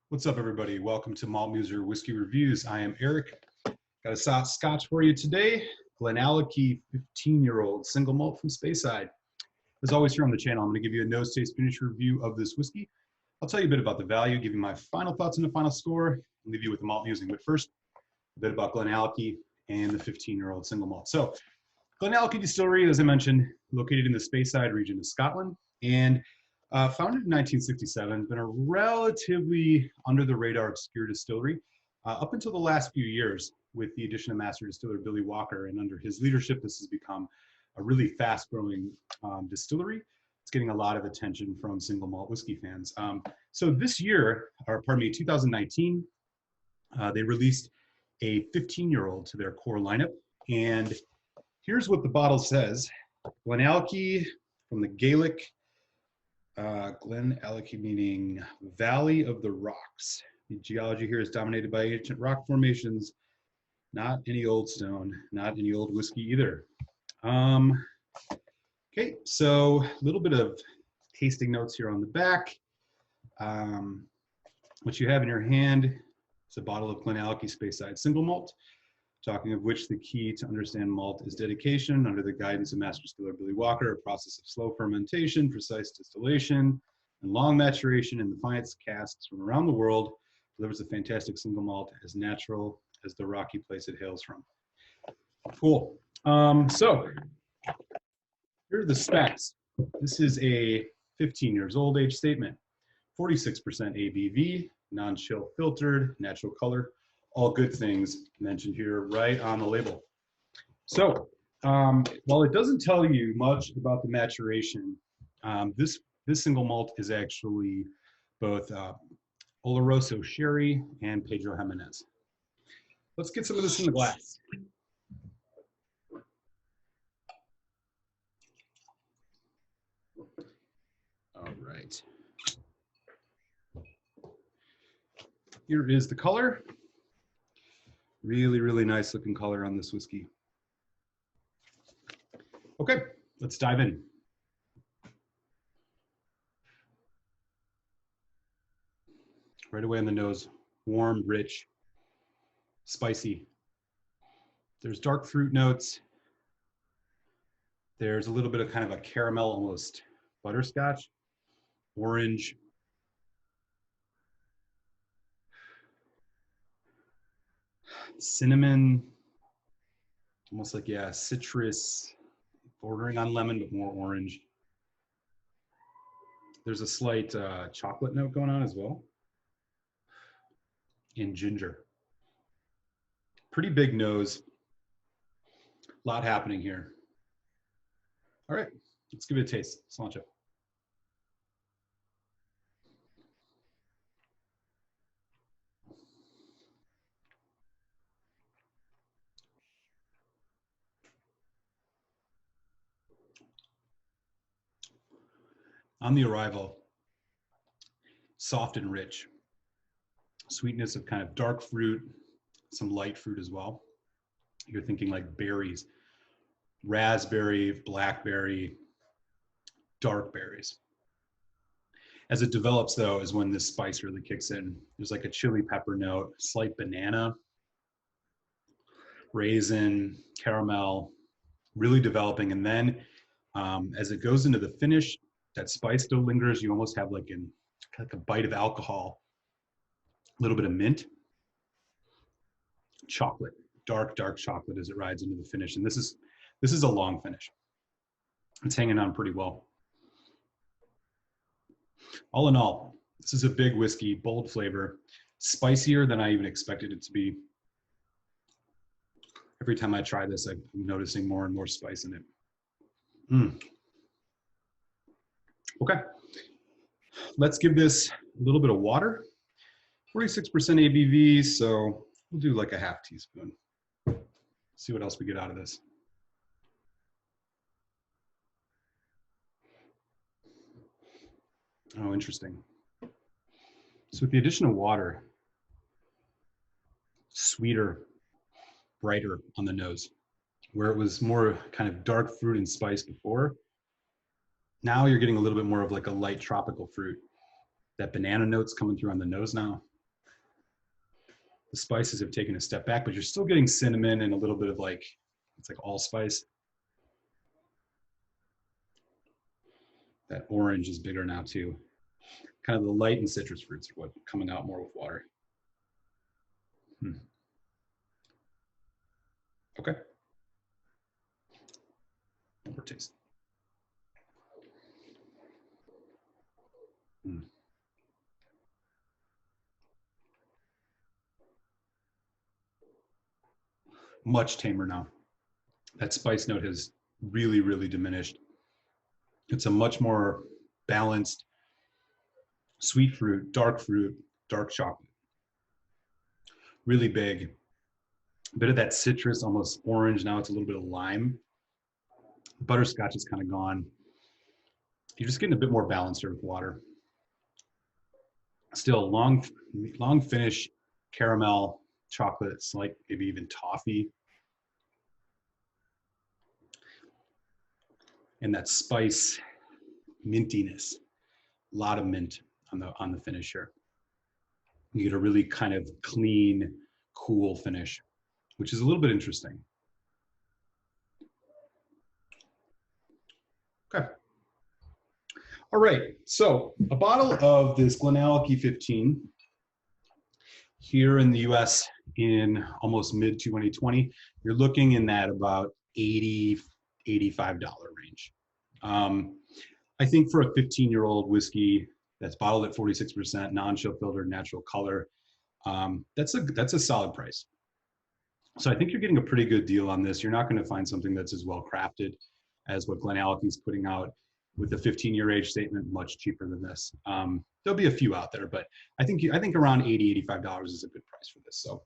What's up, everybody? Welcome to Malt Muser Whiskey Reviews. I am Eric. Got a soft scotch for you today. Glenallachie 15-year-old single malt from Speyside. As always here on the channel, I'm going to give you a nose taste finish review of this whiskey. I'll tell you a bit about the value, give you my final thoughts and the final score, and leave you with the malt musing. But first, a bit about Glenallachie and the 15-year-old single malt. So, Glenallachie Distillery, as I mentioned, located in the Speyside region of Scotland, and founded in 1967, been a relatively under-the-radar obscure distillery up until the last few years with the addition of master distiller Billy Walker, and under his leadership, this has become a really fast-growing distillery. It's getting a lot of attention from single malt whiskey fans. So this year, or pardon me, 2019, they released a 15-year-old to their core lineup, and here's what the bottle says. Glenallachie, from the Gaelic, Glenallachie meaning Valley of the Rocks. The geology here is dominated by ancient rock formations, not any old stone, not any old whiskey either. Okay, so a little bit of tasting notes here on the back. What you have in your hand is a bottle of Glenallachie Speyside single malt, talking of which the key to understand malt is dedication under the guidance of master distiller Billy Walker, a process of slow fermentation, precise distillation, and long maturation in the finest casks from around the world delivers a fantastic single malt as natural as the rocky place it hails from. Cool. So here are the specs. This is a 15 years old age statement, 46% ABV, non-chill filtered, natural color. All good things mentioned here right on the label. So while it doesn't tell you much about the maturation, this single malt is actually both Oloroso Sherry and Pedro Jimenez. Let's get some of this in the glass. All right. Here is the color. Really, really nice looking color on this whiskey. Okay, let's dive in. Right away on the nose, warm, rich, spicy. There's dark fruit notes. There's a little bit of kind of a caramel, almost butterscotch, orange. Cinnamon, almost like, yeah, citrus, bordering on lemon, but more orange. There's a slight chocolate note going on as well. And ginger. Pretty big nose. A lot happening here. All right, let's give it a taste. Cilantro. On the arrival, soft and rich. Sweetness of kind of dark fruit, some light fruit as well. You're thinking like berries, raspberry, blackberry, dark berries. As it develops, though, is when this spice really kicks in. There's like a chili pepper note, slight banana, raisin, caramel, really developing. And then as it goes into the finish, that spice still lingers. You almost have like a bite of alcohol, a little bit of mint, chocolate, dark chocolate as it rides into the finish. And this is a long finish. It's hanging on pretty well. All in all, this is a big whiskey, bold flavor, spicier than I even expected it to be. Every time I try this, I'm noticing more and more spice in it. Okay, let's give this a little bit of water. 46% ABV, so we'll do like a half teaspoon. See what else we get out of this. Oh, interesting. So with the addition of water, sweeter, brighter on the nose, where it was more kind of dark fruit and spice before. Now you're getting a little bit more of like a light tropical fruit. That banana note's coming through on the nose now. The spices have taken a step back, but you're still getting cinnamon and a little bit of like, it's like allspice. That orange is bigger now too. Kind of the light and citrus fruits are what coming out more with water. Okay. One more taste. Much tamer now. That spice note has really, really diminished. It's a much more balanced sweet fruit, dark chocolate. Really big. A bit of that citrus, almost orange. Now it's a little bit of lime. Butterscotch is kind of gone. You're just getting a bit more balance here with water. Still long finish, caramel, chocolate, like maybe even toffee. And that spice mintiness, a lot of mint on the finish here. You get a really kind of clean, cool finish, which is a little bit interesting. Okay. All right, so a bottle of this Glenallachie 15 here in the US in almost mid 2020, you're looking in that about $80, $85 range. I think for a 15-year-old whiskey that's bottled at 46%, non-chill filtered, natural color, that's a solid price. So I think you're getting a pretty good deal on this. You're not going to find something that's as well crafted as what Glenallachie is putting out with the 15-year age statement, much cheaper than this. There'll be a few out there, but I think around $80, $85 is a good price for this. So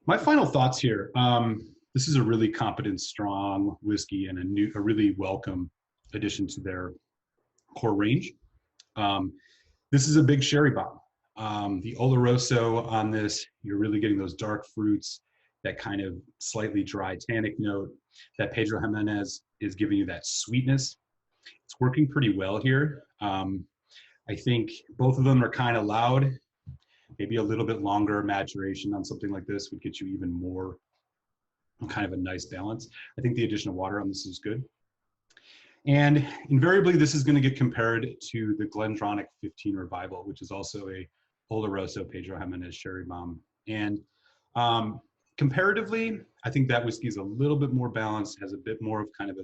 my final thoughts here. This is a really competent, strong whiskey and a really welcome addition to their core range. This is a big sherry bomb. The Oloroso on this, you're really getting those dark fruits, that kind of slightly dry tannic note. That Pedro Jimenez is giving you that sweetness. It's working pretty well here. I think both of them are kind of loud. Maybe a little bit longer maturation on something like this would get you even more kind of a nice balance. I think the addition of water on this is good. And invariably, this is going to get compared to the Glendronach 15 Revival, which is also a Oloroso Pedro Jimenez sherry bomb. And comparatively, I think that whiskey is a little bit more balanced, has a bit more of kind of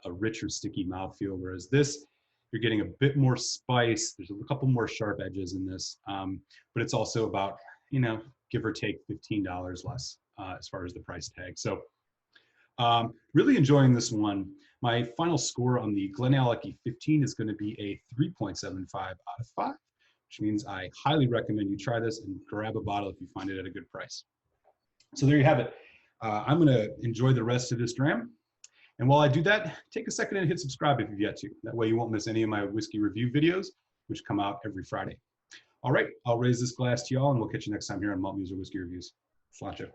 a richer, sticky mouthfeel, whereas this, you're getting a bit more spice. There's a couple more sharp edges in this, but it's also about, give or take $15 less as far as the price tag. So really enjoying this one. My final score on the Glenallachie 15 is going to be a 3.75 out of 5, which means I highly recommend you try this and grab a bottle if you find it at a good price. So there you have it. I'm going to enjoy the rest of this dram. And while I do that, take a second and hit subscribe if you've yet to. That way you won't miss any of my whiskey review videos, which come out every Friday. All right, I'll raise this glass to y'all, and we'll catch you next time here on NoooOOOooo Whiskey Reviews. Sláinte.